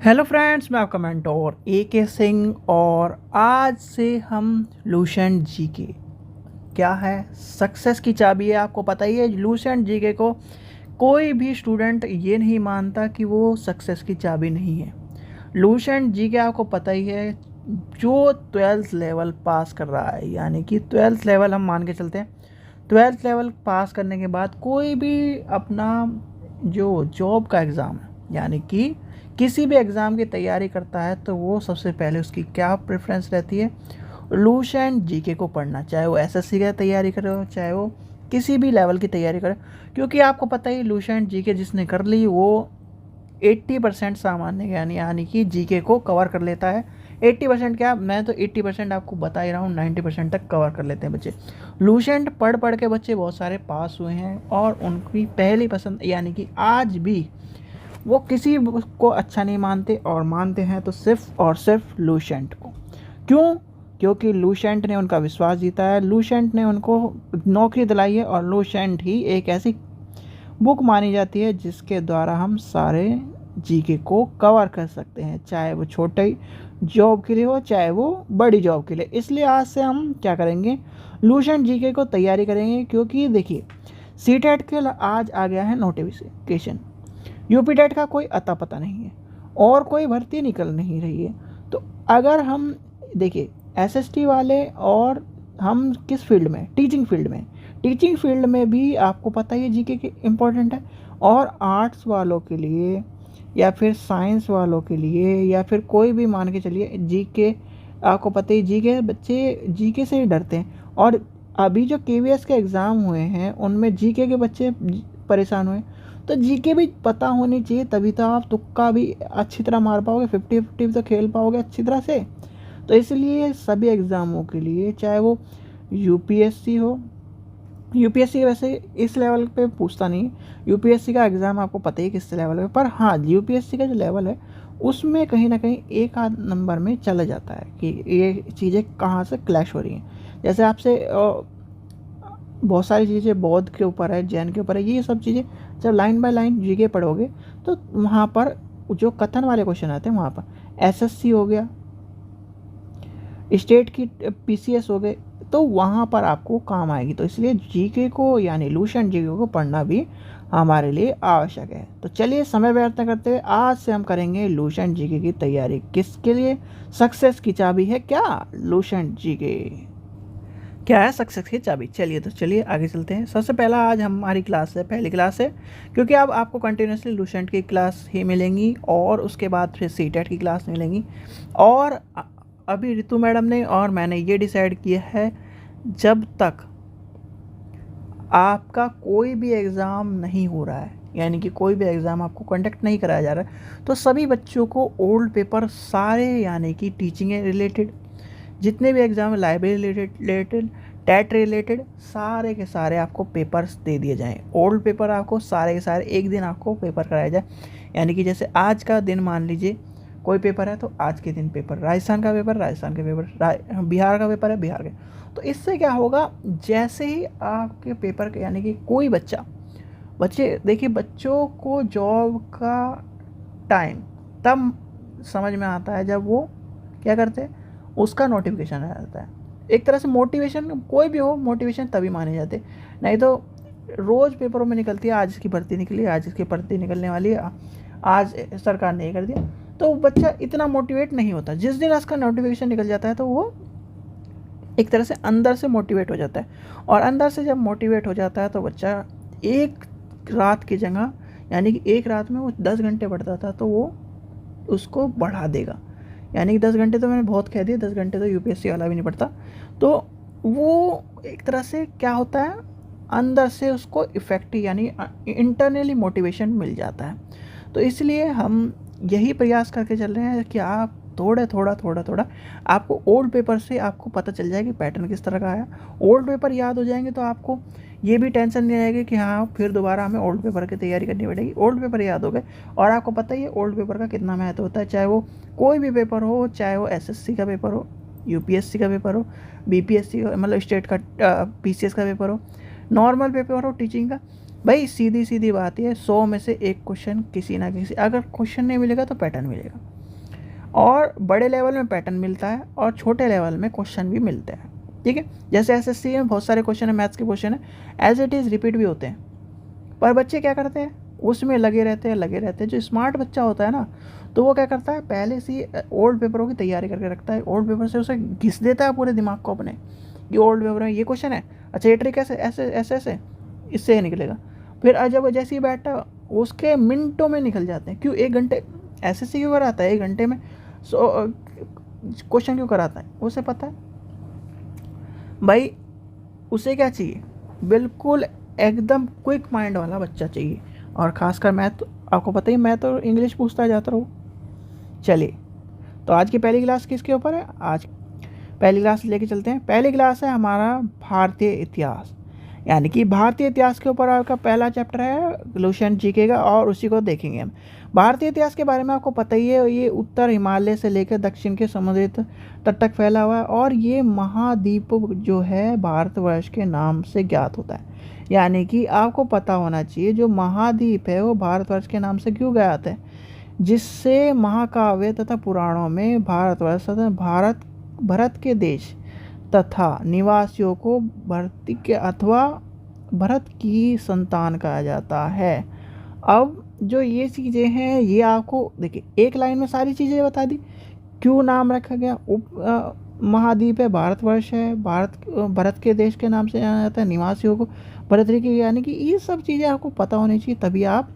Hello friends, मैं आपका mentor AK Singh और आज से हम लुसेंट जीके क्या है, सक्सेस की चाबी है। आपको पता ही है, लुसेंट जीके को कोई भी स्टूडेंट ये नहीं मानता कि वो सक्सेस की चाबी नहीं है। लुसेंट जीके आपको पता ही है, जो 12th लेवल पास कर रहा है, यानी कि 12th लेवल हम मान के चलते हैं। 12th लेवल पास करने के बाद कोई भी अपना जो जॉब का एग्ज़ाम है, यानी कि किसी भी एग्ज़ाम की तैयारी करता है, तो वो सबसे पहले उसकी क्या प्रेफरेंस रहती है, लुसेंट जीके को पढ़ना। चाहे वो SSC की तैयारी करे हो, चाहे वो किसी भी लेवल की तैयारी करे, क्योंकि आपको पता ही लुसेंट जीके जिसने कर ली वो 80% सामान्य ज्ञान यानी कि जीके को कवर कर लेता है। 80% क्या, मैं तो 80% आपको बता ही रहा हूँ, 90% तक कवर कर लेते हैं बच्चे। लुसेंट पढ़ पढ़ के बच्चे बहुत सारे पास हुए हैं और उनकी पहली पसंद, यानी कि आज भी वो किसी को अच्छा नहीं मानते और मानते हैं तो सिर्फ और सिर्फ लुसेंट को। क्यों? क्योंकि लुसेंट ने उनका विश्वास जीता है, लुसेंट ने उनको नौकरी दिलाई है और लुसेंट ही एक ऐसी बुक मानी जाती है जिसके द्वारा हम सारे जीके को कवर कर सकते हैं, चाहे वो छोटे जॉब के लिए हो, चाहे वो बड़ी जॉब के लिए। इसलिए आज से हम क्या करेंगे, लुसेंट जीके को तैयारी करेंगे। क्योंकि देखिए, सीटेट के आज आ गया है नोटिफिकेशन, यूपी टेट का कोई अता पता नहीं है और कोई भर्ती निकल नहीं रही है। तो अगर हम देखिए SST वाले, और हम किस फील्ड में, टीचिंग फील्ड में भी आपको पता ही है जीके के इम्पोर्टेंट है। और आर्ट्स वालों के लिए या फिर साइंस वालों के लिए या फिर कोई भी मान के चलिए जीके, आपको पता ही जीके बच्चे जीके से ही डरते हैं। और अभी जो KVS के एग्ज़ाम हुए हैं उनमें जीके के बच्चे परेशान हुए। तो जीके भी पता होनी चाहिए, तभी तो आप तुक्का भी अच्छी तरह मार पाओगे, 50-50 तो खेल पाओगे अच्छी तरह से। तो इसलिए सभी एग्ज़ामों के लिए, चाहे वो UPSC हो, UPSC वैसे इस लेवल पे पूछता नहीं है, UPSC का एग्ज़ाम आपको पता ही किस लेवल पे, पर हाँ UPSC का जो लेवल है उसमें कहीं ना कहीं एक आध नंबर में चला जाता है कि ये चीज़ें कहाँ से क्लैश हो रही हैं। जैसे आपसे बहुत सारी चीज़ें बौद्ध के ऊपर है, जैन के ऊपर है, ये सब चीज़ें जब लाइन बाय लाइन जीके पढ़ोगे तो वहाँ पर जो कथन वाले क्वेश्चन आते हैं, वहाँ पर SSC हो गया, स्टेट की PCS हो गए, तो वहाँ पर आपको काम आएगी। तो इसलिए जीके को, यानी लुसेंट जीके को पढ़ना भी हमारे लिए आवश्यक है। तो चलिए समय व्यर्थ न करते हुए आज से हम करेंगे लुसेंट जीके की तैयारी। किसके लिए? सक्सेस की चाबी है क्या लुसेंट जीके? क्या है सक्सेस की चाबी? चलिए आगे चलते हैं। सबसे पहला आज हमारी क्लास है, पहली क्लास है, क्योंकि अब आपको कंटिन्यूसली लुसेंट की क्लास ही मिलेंगी और उसके बाद फिर सीटेट की क्लास मिलेंगी। और अभी रितु मैडम ने और मैंने ये डिसाइड किया है, जब तक आपका कोई भी एग्ज़ाम नहीं हो रहा है, यानी कि कोई भी एग्ज़ाम आपको कंडक्ट नहीं कराया जा रहा है, तो सभी बच्चों को ओल्ड पेपर सारे, यानी कि टीचिंग रिलेटेड जितने भी एग्ज़ाम है, लाइब्रेरी रिलेटेड, टेट रिलेटेड, सारे के सारे आपको पेपर्स दे दिए जाएँ। ओल्ड पेपर आपको सारे के सारे एक दिन आपको पेपर कराया जाए। यानी कि जैसे आज का दिन मान लीजिए कोई पेपर है, तो आज के दिन पेपर, राजस्थान का पेपर राजस्थान के पेपर, बिहार का पेपर है बिहार के। तो इससे क्या होगा, जैसे ही आपके पेपर के, यानी कि कोई बच्चे देखिए, बच्चों को जॉब का टाइम तब समझ में आता है जब वो क्या करते हैं, उसका नोटिफिकेशन आ जाता है। एक तरह से मोटिवेशन, कोई भी हो मोटिवेशन तभी माने जाते, नहीं तो रोज़ पेपरों में निकलती है, आज इसकी भर्ती निकली, आज इसकी भर्ती निकलने वाली है, आज सरकार ने ये कर दिया, तो बच्चा इतना मोटिवेट नहीं होता। जिस दिन उसका नोटिफिकेशन निकल जाता है तो वो एक तरह से अंदर से मोटिवेट हो जाता है, और अंदर से जब मोटिवेट हो जाता है तो बच्चा एक रात की जगह, यानी कि एक रात में वो 10 घंटे पढ़ता था, तो वो उसको बढ़ा देगा। यानी कि 10 घंटे तो मैंने बहुत कह दिया, 10 घंटे तो UPSC वाला भी नहीं पढ़ता। तो वो एक तरह से क्या होता है, अंदर से उसको इफेक्टिव, यानी इंटरनली मोटिवेशन मिल जाता है। तो इसलिए हम यही प्रयास करके चल रहे हैं कि आप थोड़ा आपको ओल्ड पेपर से आपको पता चल जाए कि पैटर्न किस तरह का आया। ओल्ड पेपर याद हो जाएंगे तो आपको ये भी टेंशन नहीं रहेगी कि हाँ फिर दोबारा हमें ओल्ड पेपर की तैयारी करनी पड़ेगी। ओल्ड पेपर याद हो गए, और आपको पता ही है ओल्ड पेपर का कितना महत्व होता है, चाहे वो कोई भी पेपर हो, चाहे वो SSC का पेपर हो, UPSC का पेपर हो, BPSC मतलब स्टेट का PCS का पेपर हो, नॉर्मल पेपर हो टीचिंग का, भाई सीधी सीधी बात है, 100 में से एक क्वेश्चन किसी ना किसी, अगर क्वेश्चन नहीं मिलेगा तो पैटर्न मिलेगा। और बड़े लेवल में पैटर्न मिलता है और छोटे लेवल में क्वेश्चन भी मिलते हैं। ठीक है, जैसे एसएससी में बहुत सारे क्वेश्चन है, मैथ्स के क्वेश्चन है, एज इट इज़ रिपीट भी होते हैं, पर बच्चे क्या करते हैं, उसमें लगे रहते हैं। जो स्मार्ट बच्चा होता है ना, तो वो क्या करता है, पहले से ओल्ड पेपरों की तैयारी करके रखता है, ओल्ड पेपर से उसे घिस देता है पूरे दिमाग को अपने, ये ओल्ड पेपर में ये क्वेश्चन है, अच्छा ये ट्रिक ऐसे ऐसे ऐसे ऐसे, इससे ये निकलेगा। फिर जब जैसे ही बैठा उसके मिनटों में निकल जाते हैं। क्यों, 1 घंटे एसएससी क्यों कराता है, 1 घंटे में क्वेश्चन क्यों कराता है, उसे पता है भाई। उसे क्या चाहिए, बिल्कुल एकदम क्विक माइंड वाला बच्चा चाहिए। और खासकर मैथ तो आपको पता ही, मैं तो इंग्लिश पूछता जाता रहूँ। चलिए, तो आज की पहली क्लास किसके ऊपर है, आज पहली क्लास लेके चलते हैं। पहली क्लास है हमारा भारतीय इतिहास, यानी कि भारतीय इतिहास के ऊपर आपका पहला चैप्टर है लुसेंट जीके का, और उसी को देखेंगे हम। भारतीय इतिहास के बारे में आपको पता ही है, ये उत्तर हिमालय से लेकर दक्षिण के समुद्री तट तक फैला हुआ है, और ये महाद्वीप जो है भारतवर्ष के नाम से ज्ञात होता है। यानी कि आपको पता होना चाहिए जो महाद्वीप है वो भारतवर्ष के नाम से क्यों ज्ञात है, जिससे महाकाव्य तथा पुराणों में भारतवर्ष तथा भरत के देश तथा निवासियों को भरती के अथवा भरत की संतान कहा जाता है। अब जो ये चीज़ें हैं ये आपको देखिए, एक लाइन में सारी चीज़ें बता दी। क्यों नाम रखा गया, महाद्वीप है, भारतवर्ष है, भरत के देश के नाम से जाना जाता है, निवासियों को भरत की, यानी कि ये सब चीज़ें आपको पता होनी चाहिए, तभी आप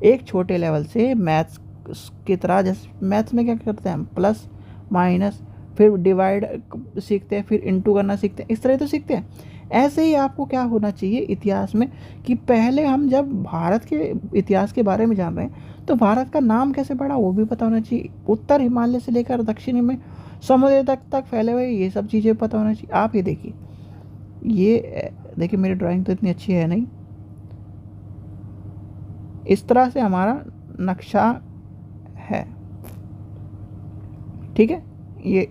एक छोटे लेवल से मैथ्स की तरह, जैसे मैथ्स में क्या करते हैं हम, प्लस माइनस, फिर डिवाइड सीखते हैं, फिर इनटू करना सीखते हैं, इस तरह तो सीखते हैं। ऐसे ही आपको क्या होना चाहिए इतिहास में, कि पहले हम जब भारत के इतिहास के बारे में जान रहे हैं तो भारत का नाम कैसे पड़ा वो भी पता होना चाहिए। उत्तर हिमालय से लेकर दक्षिण में समुद्र तक फैले हुए ये सब चीज़ें पता होना चाहिए। आप ये देखिए, ये देखिए मेरी ड्राइंग तो इतनी अच्छी है नहीं, इस तरह से हमारा नक्शा है। ठीक है, ये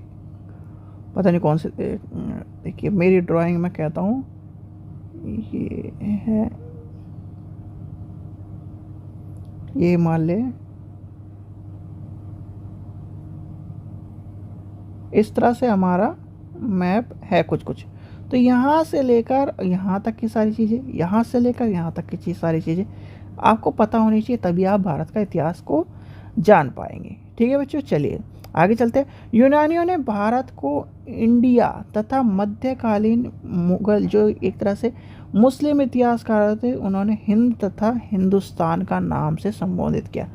पता नहीं कौन से, देखिए मेरी ड्राइंग में कहता हूँ ये है, ये मान ले, इस तरह से हमारा मैप है कुछ कुछ। तो यहाँ से लेकर यहाँ तक की सारी चीज़ें, यहाँ से लेकर यहाँ तक की सारी चीज़ें आपको पता होनी चाहिए, तभी आप भारत का इतिहास को जान पाएंगे। ठीक है बच्चों, चलिए आगे चलते हैं। यूनानियों ने भारत को इंडिया तथा मध्यकालीन मुगल जो एक तरह से मुस्लिम इतिहासकार थे, उन्होंने हिंद तथा हिंदुस्तान का नाम से संबोधित किया।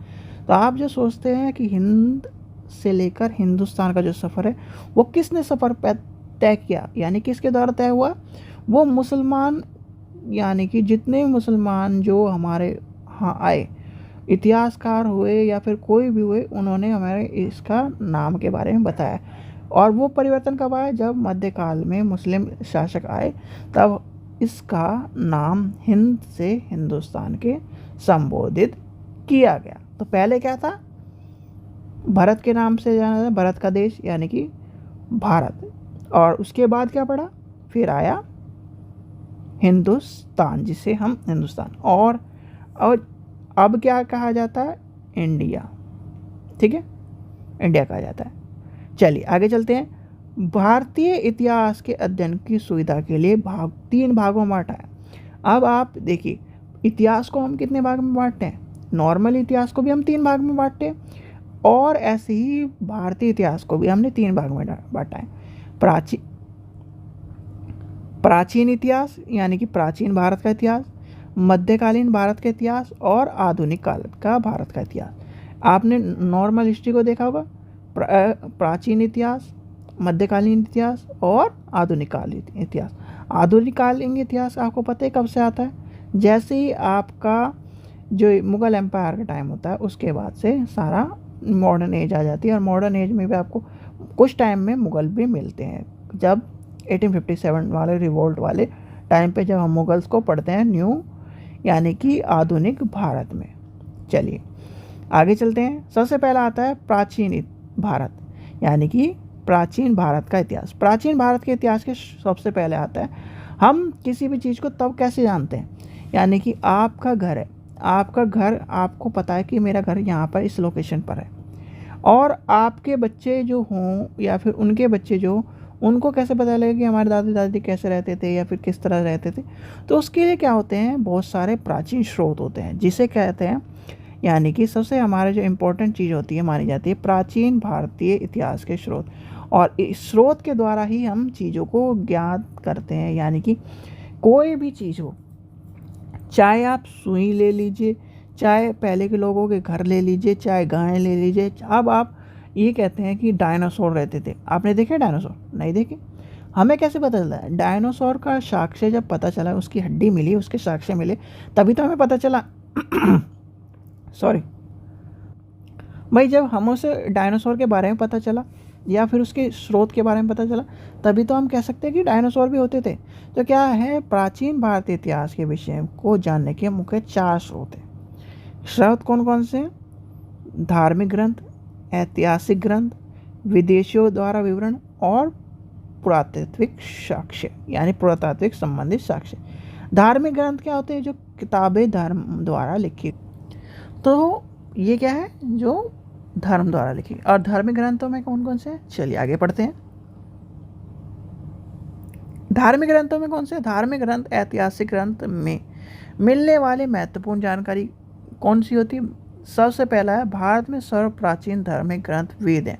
तो आप जो सोचते हैं कि हिंद से लेकर हिंदुस्तान का जो सफ़र है वो किसने सफ़र तय किया, यानी किसके द्वारा तय हुआ, वो मुसलमान, यानी कि जितने भी मुसलमान जो हमारे यहाँ आए, इतिहासकार हुए या फिर कोई भी हुए, उन्होंने हमारे इसका नाम के बारे में बताया। और वो परिवर्तन कब आया, जब मध्यकाल में मुस्लिम शासक आए, तब इसका नाम हिंद से हिंदुस्तान के संबोधित किया गया। तो पहले क्या था, भारत के नाम से जाना था, भारत का देश यानी कि भारत, और उसके बाद क्या पड़ा, फिर आया हिंदुस्तान, जिसे हम हिंदुस्तान, और अब क्या कहा जाता है, इंडिया। ठीक है, इंडिया कहा जाता है। चलिए आगे चलते हैं। भारतीय इतिहास के अध्ययन की सुविधा के लिए 3 भागों में बांटा है। अब आप देखिए, इतिहास को हम कितने भाग में बांटते हैं, नॉर्मल इतिहास को भी हम 3 भाग में बांटते हैं, और ऐसे ही भारतीय इतिहास को भी हमने 3 भाग में बांटा है। प्राचीन इतिहास यानी कि प्राचीन भारत का इतिहास, मध्यकालीन भारत का इतिहास, और आधुनिक काल का भारत का इतिहास। आपने नॉर्मल हिस्ट्री को देखा होगा, प्राचीन इतिहास, मध्यकालीन इतिहास और आधुनिक कालीन इतिहास। आधुनिक कालीन इतिहास आपको पता है कब से आता है, जैसे ही आपका जो मुग़ल एम्पायर का टाइम होता है उसके बाद से सारा मॉडर्न एज आ जाती है। और मॉडर्न एज में भी आपको कुछ टाइम में मुग़ल भी मिलते हैं, जब 1857 वाले रिवोल्ट वाले टाइम पे जब हम मुग़ल्स को पढ़ते हैं न्यू यानी कि आधुनिक भारत में। चलिए आगे चलते हैं। सबसे पहला आता है प्राचीन भारत, यानी कि प्राचीन भारत का इतिहास। प्राचीन भारत के इतिहास के सबसे पहले आता है, हम किसी भी चीज़ को तब कैसे जानते हैं, यानी कि आपका घर है, आपका घर, आपको पता है कि मेरा घर यहाँ पर इस लोकेशन पर है, और आपके बच्चे जो हों या फिर उनके बच्चे जो हों, उनको कैसे पता लगेगा कि हमारे दादा दादी कैसे रहते थे या फिर किस तरह रहते थे। तो उसके लिए क्या होते हैं, बहुत सारे प्राचीन स्रोत होते हैं जिसे कहते हैं, यानी कि सबसे हमारे जो इम्पोर्टेंट चीज़ होती है मानी जाती है प्राचीन भारतीय इतिहास के स्रोत, और इस स्रोत के द्वारा ही हम चीज़ों को ज्ञात करते हैं। यानी कि कोई भी चीज़ हो, चाहे आप सुई ले लीजिए, चाहे पहले के लोगों के घर ले लीजिए, चाहे गाय ले लीजिए। अब आप ये कहते हैं कि डायनासोर रहते थे, आपने देखे डायनासोर? नहीं देखे। हमें कैसे पता चला? डायनासोर का साक्ष्य जब पता चला, उसकी हड्डी मिली, उसके साक्ष्य मिले, तभी तो हमें पता चला। सॉरी भाई, जब हम उसे डायनासोर के बारे में पता चला या फिर उसके स्रोत के बारे में पता चला, तभी तो हम कह सकते हैं कि डायनासोर भी होते थे। तो क्या है, प्राचीन भारतीय इतिहास के विषय को जानने के मुख्य 4 स्रोत हैं। स्रोत कौन कौन से हैं? धार्मिक ग्रंथ, ऐतिहासिक ग्रंथ, विदेशियों द्वारा विवरण और पुरातात्विक साक्ष्य, यानी पुरातात्विक संबंधित साक्ष्य। धार्मिक ग्रंथ क्या होते हैं? जो किताबें धर्म द्वारा लिखी, तो ये क्या है, जो धर्म द्वारा लिखी। और धार्मिक ग्रंथों में कौन कौन से हैं? चलिए आगे पढ़ते हैं। धार्मिक ग्रंथों में कौन से? धार्मिक ग्रंथ ऐतिहासिक ग्रंथ में मिलने वाली महत्वपूर्ण जानकारी कौन सी होती है? सबसे पहला है, भारत में सर्व प्राचीन धार्मिक ग्रंथ वेद हैं।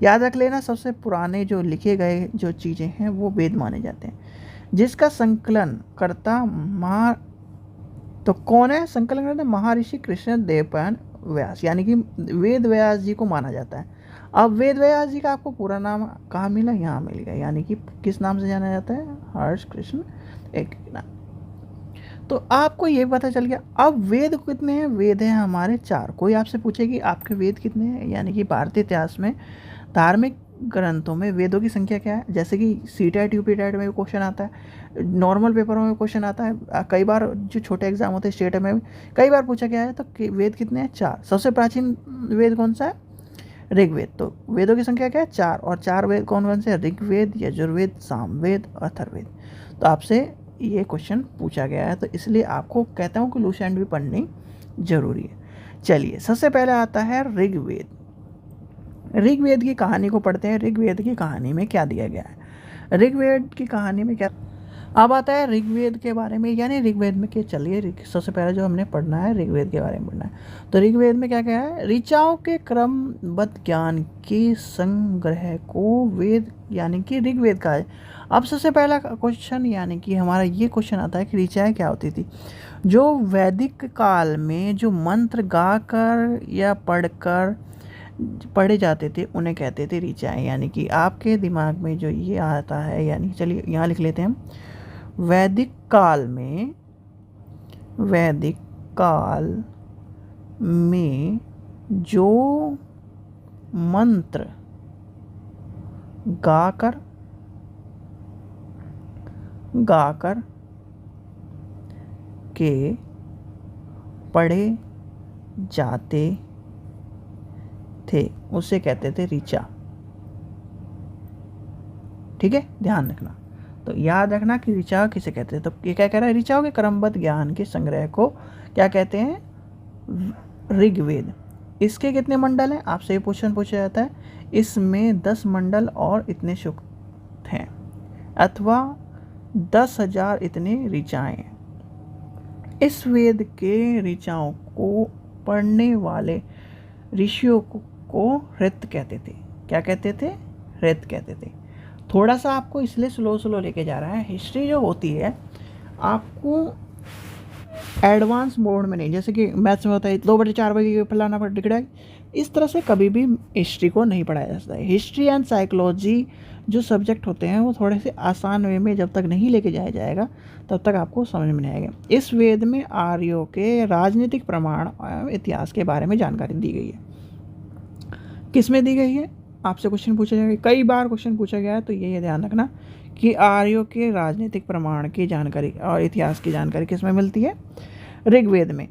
याद रख लेना, सबसे पुराने जो लिखे गए जो चीज़ें हैं वो वेद माने जाते हैं, जिसका संकलन करता तो कौन है? संकलन करता महर्षि कृष्ण देवपायन व्यास, यानी कि वेद व्यास जी को माना जाता है। अब वेद व्यास जी का आपको पूरा नाम कहाँ मिला? यहाँ मिल गया, यानी कि किस नाम से जाना जाता है? हर्ष कृष्ण एक नाम। तो आपको ये पता चल गया। अब वेद कितने हैं? वेद हैं हमारे 4। कोई आपसे पूछे कि आपके वेद कितने हैं, यानी कि भारतीय इतिहास में धार्मिक ग्रंथों में वेदों की संख्या क्या है? जैसे कि सीटेट यूपीटेट में भी क्वेश्चन आता है, नॉर्मल पेपरों में क्वेश्चन आता है, कई बार जो छोटे एग्जाम होते हैं स्टेट में भी कई बार पूछा गया है। तो वेद कितने हैं? 4। सबसे प्राचीन वेद कौन सा है? ऋग्वेद। तो वेदों की संख्या क्या है? 4। और 4 वेद कौन कौन से? ऋग्वेद, यजुर्वेद, सामवेद, अथर्ववेद। तो आपसे ये क्वेश्चन पूछा गया है, तो इसलिए आपको कहता हूँ कि लूसेंट भी पढ़नी जरूरी है। चलिए, सबसे पहले आता है ऋग्वेद। ऋग्वेद की कहानी को पढ़ते हैं। ऋग्वेद की कहानी में क्या दिया गया है? ऋग्वेद की कहानी में क्या, अब आता है ऋग्वेद के बारे में, यानी ऋग्वेद में क्या। चलिए, सबसे पहले जो हमने पढ़ना है ऋग्वेद के बारे में पढ़ना है। तो ऋग्वेद में क्या क्या है? ऋचाओं के क्रमबद्ध ज्ञान के संग्रह को वेद यानी कि ऋग्वेद का है। अब सबसे पहला क्वेश्चन, यानी कि हमारा ये क्वेश्चन आता है कि ऋचाएँ क्या होती थी? जो वैदिक काल में जो मंत्र गाकर या पढ़कर पढ़े जाते थे उन्हें कहते थे ऋचाएँ। यानी कि आपके दिमाग में जो ये आता है, यानी चलिए यहाँ लिख लेते हैं हम, वैदिक काल में जो मंत्र गाकर के पढ़े जाते थे उसे कहते थे ऋचा। ठीक है, ध्यान रखना। तो याद रखना कि ऋचा किसे कहते हैं। तो ये क्या कह रहा है? ऋचाओं के क्रमबद्ध ज्ञान के संग्रह को क्या कहते हैं? ऋग्वेद। इसके कितने मंडल हैं? आपसे ये क्वेश्चन पूछा जाता है। इसमें 10 मंडल और इतने सूक्त हैं, अथवा 10,000 इतने ऋचाएँ। इस वेद के ऋचाओं को पढ़ने वाले ऋषियों को ऋत कहते थे। क्या कहते थे? ऋत कहते थे। थोड़ा सा आपको इसलिए स्लो लेके जा रहा है। हिस्ट्री जो होती है आपको एडवांस मोड में नहीं, जैसे कि मैथ्स में होता है 2/4 फलाना पर टिकड़ा, इस तरह से कभी भी हिस्ट्री को नहीं पढ़ाया जा सकता है। हिस्ट्री एंड साइकोलॉजी जो सब्जेक्ट होते हैं वो थोड़े से आसान वे में जब तक नहीं लेके जाया जाएगा तब तक आपको समझ में नहीं आएगा। इस वेद में आर्यों के राजनीतिक प्रमाण एवं इतिहास के बारे में जानकारी दी गई है। किस में दी गई है? आपसे क्वेश्चन पूछा जाएगा, कई बार क्वेश्चन पूछा गया है, तो ये ध्यान रखना कि आर्यों के राजनीतिक प्रमाण की जानकारी और इतिहास की जानकारी किस में मिलती है? ऋग्वेद में।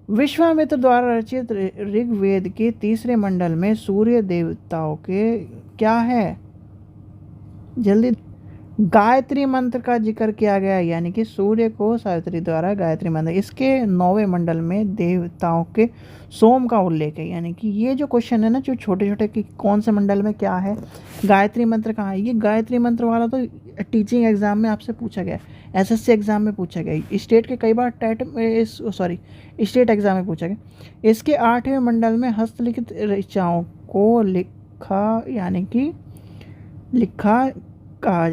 विश्वामित्र द्वारा रचित ऋग्वेद के 3रे मंडल में सूर्य देवताओं के क्या है? जल्दी, गायत्री मंत्र का जिक्र किया गया है, यानी कि सूर्य को सावित्री द्वारा गायत्री मंत्र, इसके 9वें मंडल में देवताओं के सोम का उल्लेख है। यानी कि ये जो क्वेश्चन है ना, जो छोटे छोटे कि कौन से मंडल में क्या है, गायत्री मंत्र कहाँ है, ये गायत्री मंत्र वाला तो टीचिंग एग्जाम में आपसे पूछा गया, एसएससी एग्जाम में पूछा गया, स्टेट के कई बार स्टेट एग्जाम में पूछा गया। इसके 8वें मंडल में हस्तलिखित ऋचाओं को लिखा, यानी कि लिखा कहा,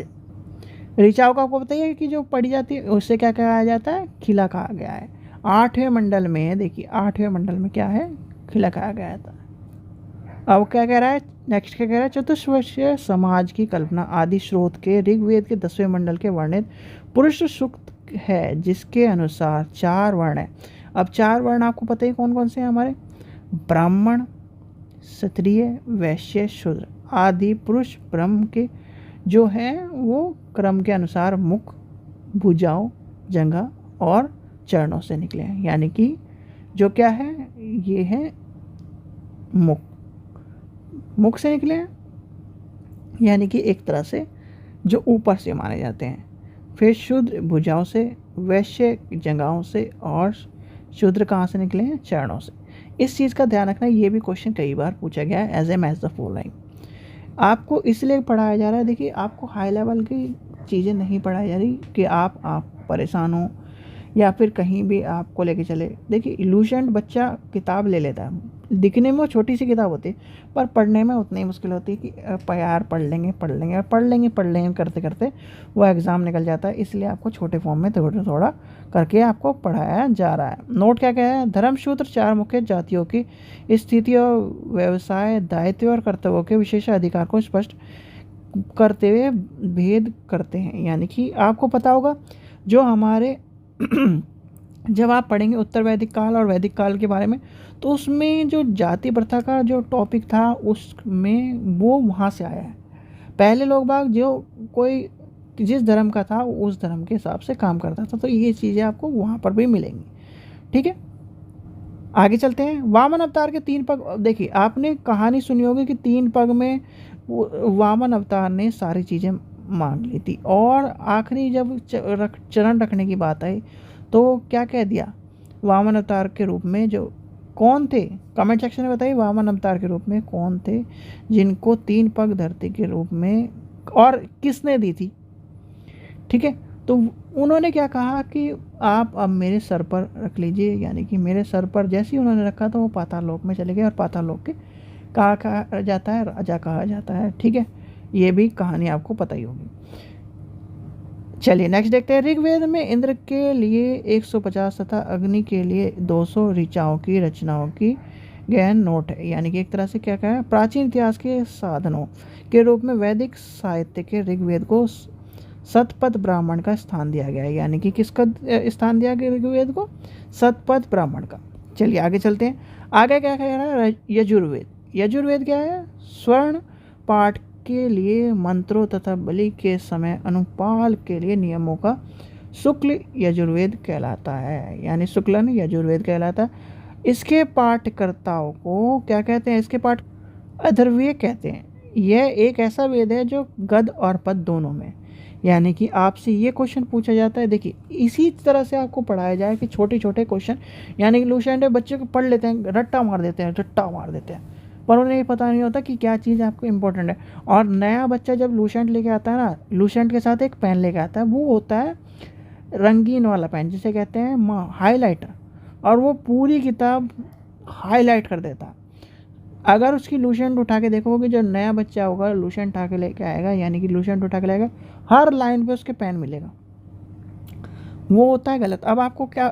ऋचाओं का आपको बताइए कि जो पढ़ी जाती है उससे क्या कहा जाता है, खिला कहा गया है। 8वें मंडल में देखिए, 8वें मंडल में क्या है, खिला कहा गया था। अब क्या कह रहा है, नेक्स्ट क्या कह रहा है, चतुष्वर्षीय समाज की कल्पना आदि स्रोत के ऋग्वेद के 10वें मंडल के वर्णित पुरुष सूक्त है, जिसके अनुसार 4 वर्ण है। अब 4 वर्ण आपको पता ही कौन कौन से हैं हमारे, ब्राह्मण, क्षत्रिय, वैश्य, शूद्र आदि पुरुष ब्रह्म के जो हैं वो क्रम के अनुसार मुख, भुजाओं, जंघा और चरणों से निकले हैं। यानी कि जो क्या है, ये है मुख से निकले हैं, यानी कि एक तरह से जो ऊपर से माने जाते हैं। फिर शूद्र भुजाओं से, वैश्य जंघाओं से और शूद्र कहाँ से निकले हैं, चरणों से। इस चीज़ का ध्यान रखना, ये भी क्वेश्चन कई बार पूछा गया है as a match the following. आपको इसलिए पढ़ाया जा रहा है, देखिए आपको हाई लेवल की चीज़ें नहीं पढ़ाई जा रही कि आप परेशान हो या फिर कहीं भी आपको लेके चले। देखिए इल्यूशन बच्चा किताब ले लेता है, दिखने में वो छोटी सी किताब होती है पर पढ़ने में उतनी मुश्किल होती है कि यार पढ़ लेंगे और पढ़ लेंगे करते करते वो एग्ज़ाम निकल जाता है। इसलिए आपको छोटे फॉर्म में थोड़ा थोड़ा करके आपको पढ़ाया जा रहा है। नोट क्या क्या है, धर्मसूत्र 4 मुख्य जातियों की स्थिति और व्यवसाय, दायित्व और कर्तव्यों के विशेष अधिकार को स्पष्ट करते हुए भेद करते हैं। यानी कि आपको पता होगा जो हमारे जब आप पढ़ेंगे उत्तर वैदिक काल और वैदिक काल के बारे में, तो उसमें जो जाति प्रथा का जो टॉपिक था उसमें वो वहाँ से आया है। पहले लोग बाग जो कोई जिस धर्म का था उस धर्म के हिसाब से काम करता था, तो ये चीज़ें आपको वहाँ पर भी मिलेंगी। ठीक है, आगे चलते हैं। वामन अवतार के 3 पग, देखिए आपने कहानी सुनी होगी कि 3 पग में वामन अवतार ने सारी चीज़ें मांग ली थी, और आखिरी जब चरण रखने की बात आई तो क्या कह दिया, वामन अवतार के रूप में जो कौन थे, कमेंट सेक्शन में बताइए वामन अवतार के रूप में कौन थे जिनको 3 पग धरती के रूप में, और किसने दी थी। ठीक है, तो उन्होंने क्या कहा कि आप अब मेरे सर पर रख लीजिए, यानी कि मेरे सर पर जैसे ही उन्होंने रखा तो वो पाताल लोक में चले गए, और पाताल लोक के कहा जाता है, राजा कहा जाता है। ठीक है, ये भी कहानी आपको पता ही होगी। चलिए नेक्स्ट देखते हैं। ऋग्वेद में इंद्र के लिए 150 तथा अग्नि के लिए 200 ऋचाओं की रचनाओं की गहन नोट है। यानी कि एक तरह से क्या कहा है, प्राचीन इतिहास के साधनों के रूप में वैदिक साहित्य के ऋग्वेद को शतपथ ब्राह्मण का स्थान दिया गया है। यानी कि किसका स्थान दिया गया ऋग्वेद को, शतपथ ब्राह्मण का। चलिए आगे चलते हैं। आगे क्या कह रहा है, यजुर्वेद। यजुर्वेद क्या है, स्वर्ण पाठ के लिए मंत्रों तथा बलि के समय अनुपाल के लिए नियमों का शुक्ल यजुर्वेद कहलाता है। यानी शुक्लन यजुर्वेद कहलाता है। इसके पाठकर्ताओं को क्या कहते हैं, इसके पाठ अथर्वणीय कहते हैं। यह एक ऐसा वेद है जो गद और पद दोनों में। यानी कि आपसे ये क्वेश्चन पूछा जाता है, देखिए इसी तरह से आपको पढ़ाया जाए कि छोटे छोटे क्वेश्चन, यानी कि लूसेंट बच्चे को पढ़ लेते हैं, रट्टा मार देते हैं, पर उन्हें ये पता नहीं होता कि क्या चीज़ आपको इम्पोर्टेंट है। और नया बच्चा जब लूसेंट लेके आता है ना, लूसेंट के साथ एक पेन लेके आता है, वो होता है रंगीन वाला पेन जिसे कहते हैं हाईलाइटर, और वो पूरी किताब हाईलाइट कर देता है। अगर उसकी लूसेंट उठा के देखोगे, जो नया बच्चा होगा लूसेंट उठा के लेके आएगा, यानी कि लूसेंट उठा के लाएगा, हर लाइन पे उसके पेन मिलेगा, वो होता है गलत। अब आपको क्या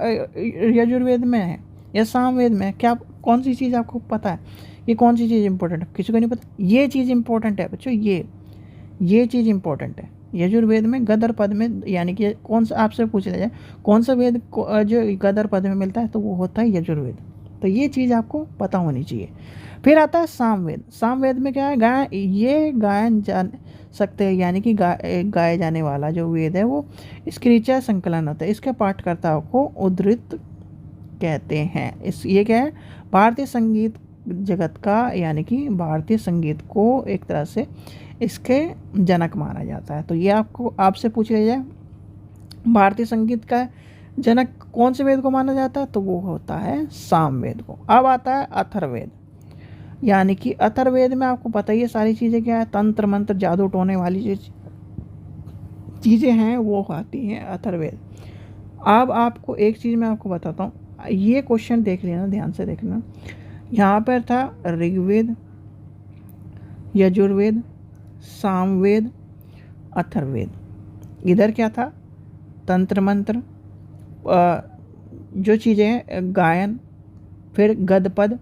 यजुर्वेद में है या सामवेद में क्या, कौन सी चीज़ आपको पता है कि कौन सी चीज़ इंपॉर्टेंट है, किसी को नहीं पता। ये चीज़ इंपॉर्टेंट है बच्चों, ये चीज़ इंपॉर्टेंट है। यजुर्वेद में गदर पद में, यानी कि कौन सा आपसे पूछ लिया जाए कौन सा वेद जो गदर पद में मिलता है, तो वो होता है यजुर्वेद। तो ये चीज़ आपको पता होनी चाहिए। फिर आता है सामवेद। सामवेद में क्या है, ये गायन जान सकते हैं, यानी कि गाए जाने वाला जो वेद है वो स्क्रिचर संकलन होता है। इसके पाठकर्ताओं को उद्धृत कहते हैं। ये क्या है, भारतीय संगीत जगत का, यानी कि भारतीय संगीत को एक तरह से इसके जनक माना जाता है। तो ये आपको आपसे पूछ लिया जाए भारतीय संगीत का जनक कौन से वेद को माना जाता है, तो वो होता है सामवेद को। अब आता है अथर्ववेद, यानी कि अथर्ववेद में आपको पता ही है सारी चीज़ें क्या है, तंत्र मंत्र जादू टोने वाली जो चीज़ें हैं वो आती हैं अथर्ववेद। अब आपको एक चीज़ मैं आपको बताता हूँ, ये क्वेश्चन देख लेना, ध्यान से देखना। यहाँ पर था ऋग्वेद, यजुर्वेद, सामवेद, अथर्ववेद। इधर क्या था, तंत्र मंत्र, जो चीज़ें हैं गायन, फिर गद्यपद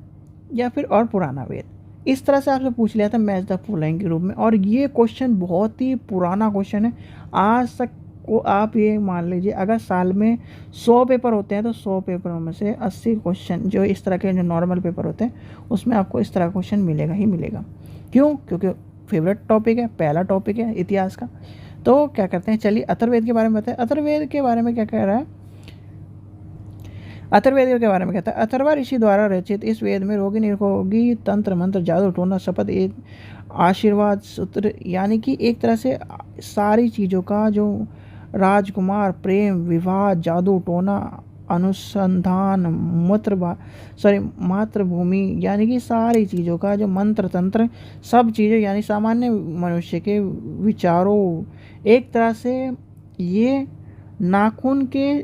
या फिर और पुराना वेद। इस तरह से आपसे पूछ लिया था मैच द फॉलोइंग के रूप में। और ये क्वेश्चन बहुत ही पुराना क्वेश्चन है। आज तक को आप ये मान लीजिए अगर साल में 100 पेपर होते हैं तो 100 पेपरों में से 80 क्वेश्चन जो इस तरह के जो नॉर्मल पेपर होते हैं उसमें आपको इस तरह का क्वेश्चन मिलेगा ही मिलेगा। क्यों? क्योंकि फेवरेट टॉपिक है, पहला टॉपिक है इतिहास का। तो क्या करते हैं, चलिए अथर्ववेद के बारे में बताएं। अथर्ववेद के बारे में क्या कह रहा है, अथर्ववेद के बारे में कहता है, अथर्वा ऋषि द्वारा रचित इस वेद में रोगी निरोगी तंत्र मंत्र जादू टोना शपथ एक आशीर्वाद सूत्र, यानी कि एक तरह से सारी चीज़ों का जो राजकुमार, प्रेम, विवाह, जादू टोना, अनुसंधान, मातृभूमि, यानी कि सारी चीज़ों का जो मंत्र तंत्र सब चीज़ें, यानी सामान्य मनुष्य के विचारों, एक तरह से ये नाखून के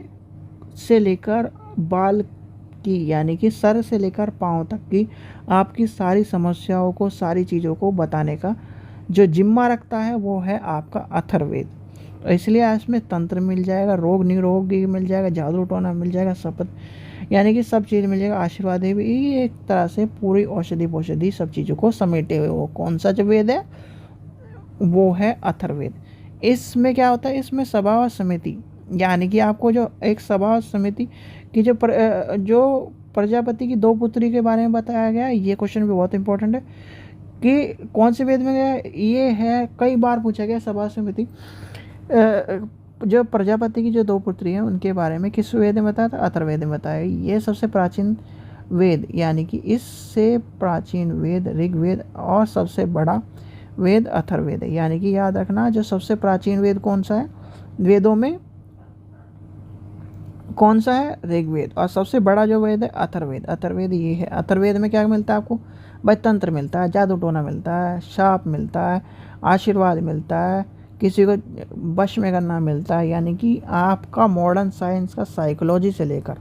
से लेकर बाल की, यानी कि सर से लेकर पांव तक की आपकी सारी समस्याओं को, सारी चीज़ों को बताने का जो जिम्मा रखता है वो है आपका अथर्ववेद। तो इसलिए इसमें तंत्र मिल जाएगा, रोग निरोगी मिल जाएगा, जादू टोना मिल जाएगा, शपथ यानी कि सब चीज़ मिल जाएगा, आशीर्वाद भी, एक तरह से पूरी औषधि सब चीज़ों को समेटे हुए वो कौन सा जो वेद है वो है अथर्ववेद। इसमें क्या होता है, इसमें सभा समिति, यानी कि आपको जो एक सभा समिति की जो प्रजापति की 2 पुत्री के बारे में बताया गया है। ये क्वेश्चन भी बहुत इंपॉर्टेंट है कि कौन से वेद में गया, ये है कई बार पूछा गया। सभा समिति जो प्रजापति की जो 2 पुत्री हैं उनके बारे में किस वेद में बताया था, अथर्ववेद में बताया। ये सबसे प्राचीन वेद, यानी कि इससे प्राचीन वेद ऋग्वेद और सबसे बड़ा वेद अथर्ववेद है। यानी कि याद रखना जो सबसे प्राचीन वेद कौन सा है, वेदों में कौन सा है, ऋग्वेद, और सबसे बड़ा जो वेद है अथर्ववेद। अथर्ववेद ये है। अथर्ववेद में क्या मिलता है आपको भाई, तंत्र मिलता है, जादू टोना मिलता है, शाप मिलता है, आशीर्वाद मिलता है, किसी को वश में करना मिलता है, यानी कि आपका मॉडर्न साइंस का साइकोलॉजी से लेकर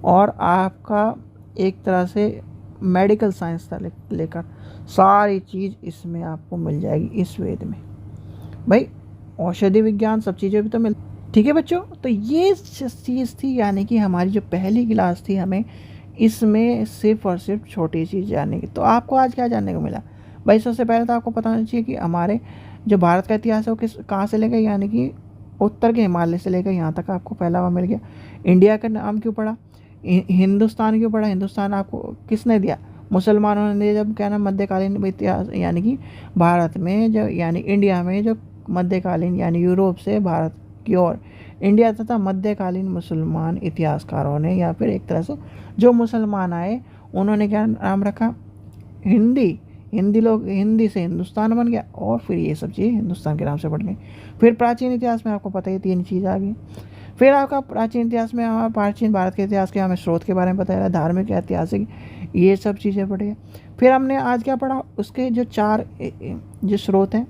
और आपका एक तरह से मेडिकल साइंस से लेकर सारी चीज़ इसमें आपको मिल जाएगी इस वेद में। भाई औषधि विज्ञान सब चीज़ें भी तो मिल, ठीक है बच्चों। तो ये चीज़ थी, यानी कि हमारी जो पहली क्लास थी हमें इसमें सिर्फ और सिर्फ छोटी चीज़ जानने की। तो आपको आज क्या जानने को मिला भाई, सबसे पहले तो आपको पता होना चाहिए कि हमारे जो भारत का इतिहास है वो कहाँ से लेकर, यानी कि उत्तर के हिमालय से लेकर यहाँ तक आपको फैला हुआ मिल गया। इंडिया का नाम क्यों पड़ा, हिंदुस्तान क्यों पड़ा, हिंदुस्तान आपको किसने दिया, मुसलमानों ने दिया। जब क्या नाम मध्यकालीन इतिहास, यानी कि भारत में जो, यानी इंडिया में जो मध्यकालीन, यानी यूरोप से भारत की ओर इंडिया तथा मध्यकालीन मुसलमान इतिहासकारों ने, या फिर एक तरह से जो मुसलमान आए उन्होंने क्या नाम रखा, हिंदी लोग, हिंदी से हिंदुस्तान बन गया और फिर ये सब चीज़ हिंदुस्तान के नाम से बढ़ गई। फिर प्राचीन इतिहास में आपको पता ही 3 चीज़ आ गई। फिर आपका प्राचीन इतिहास में हमारा प्राचीन भारत के इतिहास के हमें स्रोत के बारे में बताया, धार्मिक ऐतिहासिक ये सब चीज़ें पढ़ी। फिर हमने आज क्या पढ़ा, उसके जो 4 जो स्रोत हैं,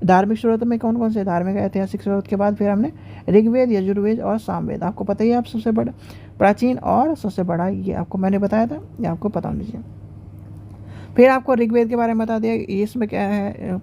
धार्मिक स्रोत में कौन कौन से, धार्मिक ऐतिहासिक स्रोत के बाद फिर हमने ऋग्वेद, यजुर्वेद और सामवेद। आपको पता ही है, आप सबसे बड़ा प्राचीन और सबसे बड़ा ये आपको मैंने बताया था, ये आपको पता होना चाहिए। फिर आपको ऋग्वेद के बारे में बता दिया, इसमें क्या है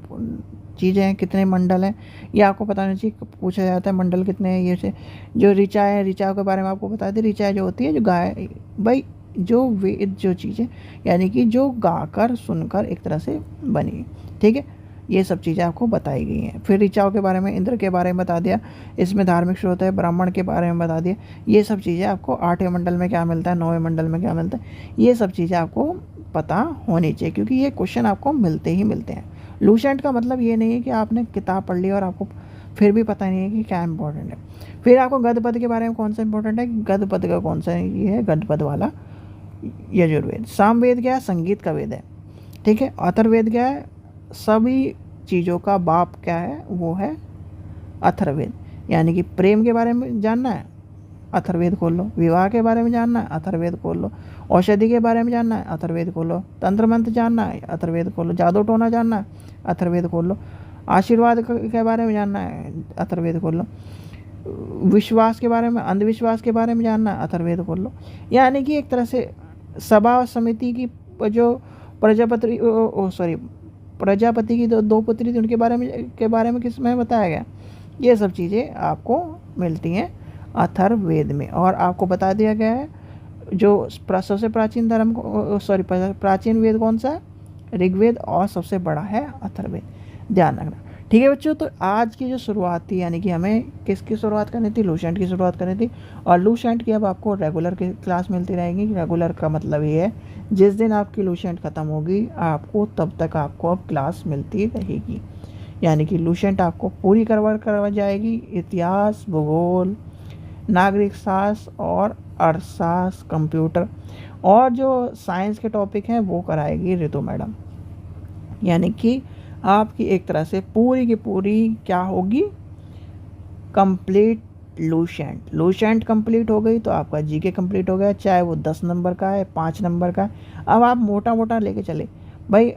चीज़ें हैं, कितने मंडल हैं ये आपको पता होना चाहिए, पूछा जाता है मंडल कितने हैं। ये से जो ऋचा है, ऋचा के बारे में आपको बता दें, ऋचा जो होती है जो गाय, भाई जो वेद जो चीज़ें, यानी कि जो गाकर सुनकर एक तरह से बनी, ठीक है, ये सब चीज़ें आपको बताई गई हैं। फिर ऋचाओं के बारे में, इंद्र के बारे में बता दिया, इसमें धार्मिक स्रोत है, ब्राह्मण के बारे में बता दिया। ये सब चीज़ें आपको 8वें मंडल में क्या मिलता है, 9वें मंडल में क्या मिलता है, ये सब चीज़ें आपको पता होनी चाहिए, क्योंकि ये क्वेश्चन आपको मिलते ही मिलते हैं। लूसेंट का मतलब ये नहीं है कि आपने किताब पढ़ ली और आपको फिर भी पता नहीं है कि क्या इंपॉर्टेंट है। फिर आपको गद्यपद के बारे में कौन सा इंपॉर्टेंट है, गद्यपद का कौन सा है, ये है गद्यपद वाला यजुर्वेद। सामवेद क्या है, संगीत का वेद है, ठीक है। अथर्ववेद क्या है, सभी चीज़ों का बाप क्या है, वो है अथर्ववेद। यानी कि प्रेम के बारे में जानना है, अथर्ववेद खोल लो। विवाह के बारे में जानना है, अथर्ववेद खोल लो। औषधि के बारे में जानना है, अथर्ववेद खोल लो। तंत्र मंत्र जानना है, अथर्ववेद खोल लो। जादू टोना जानना है, अथर्ववेद खोल लो। आशीर्वाद के बारे में जानना है, अथर्ववेद खोल लो। विश्वास के बारे में, अंधविश्वास के बारे में जानना है, अथर्ववेद खोल लो। यानी कि एक तरह से सभा समिति की जो प्रजापति की दो पुत्री थी, उनके बारे में किसमें बताया गया। ये सब चीज़ें आपको मिलती हैं अथर्ववेद में। और आपको बता दिया गया है जो सबसे प्राचीन प्राचीन वेद कौन सा है, ऋग्वेद, और सबसे बड़ा है अथर्ववेद। ध्यान रखना, ठीक है बच्चों। तो आज की जो शुरुआत थी, यानी कि हमें किसकी शुरुआत करनी थी, लूसेंट की शुरुआत करनी थी। और लूसेंट की अब आपको रेगुलर की क्लास मिलती रहेगी। रेगुलर का मतलब ये है जिस दिन आपकी लूसेंट ख़त्म होगी आपको तब तक आपको अब क्लास मिलती रहेगी। यानी कि लूसेंट आपको पूरी करवा जाएगी। इतिहास, भूगोल, नागरिक शास्त्र और अर्थशास्त्र, कंप्यूटर और जो साइंस के टॉपिक हैं वो कराएगी रितु मैडम। यानी कि आपकी एक तरह से पूरी की पूरी क्या होगी, कंप्लीट लूसेंट कंप्लीट हो गई तो आपका जीके कंप्लीट हो गया, चाहे वो 10 नंबर का है, 5 नंबर का है। अब आप मोटा मोटा लेके चले भाई,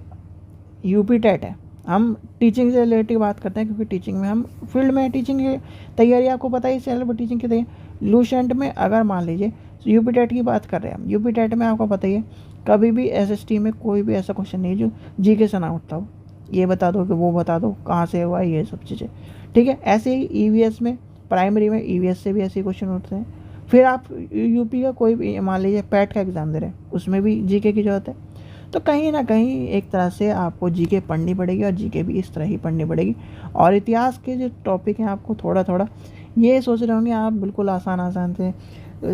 यूपी टेट है, हम टीचिंग से रिलेटेड बात करते हैं क्योंकि टीचिंग में हम फील्ड में टीचिंग की तैयारी आपको पता ही चैनल पर टीचिंग की तैयारी। लूसेंट में अगर मान लीजिए यूपी टेट की बात कर रहे हैं हम, यूपी टेट में आपको पता ही है कभी भी एसएसटी में कोई भी ऐसा क्वेश्चन नहीं जो जीके से ना उठता हो, ये बता दो कि वो बता दो कहाँ से हुआ, ये सब चीज़ें, ठीक है। ऐसे ही ईवीएस में, प्राइमरी में ईवीएस से भी ऐसे क्वेश्चन उठते हैं। फिर आप यूपी का कोई भी मान लीजिए पैट का एग्ज़ाम दे रहे हैं, उसमें भी जीके की ज़रूरत है। तो कहीं ना कहीं एक तरह से आपको जीके पढ़नी पड़ेगी और जीके भी इस तरह ही पढ़नी पड़ेगी। और इतिहास के जो टॉपिक हैं आपको थोड़ा थोड़ा ये सोच रहे होंगे आप बिल्कुल आसान से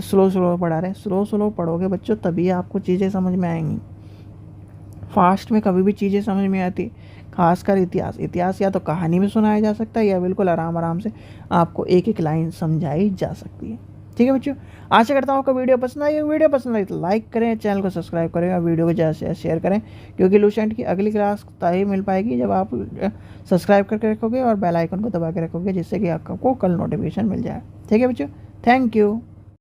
स्लो पढ़ा रहे हैं। स्लो पढ़ोगे बच्चों तभी आपको चीज़ें समझ में आएंगी। फास्ट में कभी भी चीज़ें समझ में आती, खासकर इतिहास या तो कहानी में सुनाया जा सकता है या बिल्कुल आराम से आपको एक एक लाइन समझाई जा सकती है। ठीक है बच्चों, आशा करता हूँ आपको वीडियो पसंद आई। वीडियो पसंद आई तो लाइक करें, चैनल को सब्सक्राइब करें और वीडियो को ज़्यादा से शेयर करें, क्योंकि लूसेंट की अगली क्लास तभी मिल पाएगी जब आप सब्सक्राइब करके रखोगे और बेल आइकन को दबा के रखोगे, जिससे कि आपको कल नोटिफिकेशन मिल जाए। ठीक है बच्चों, थैंक यू।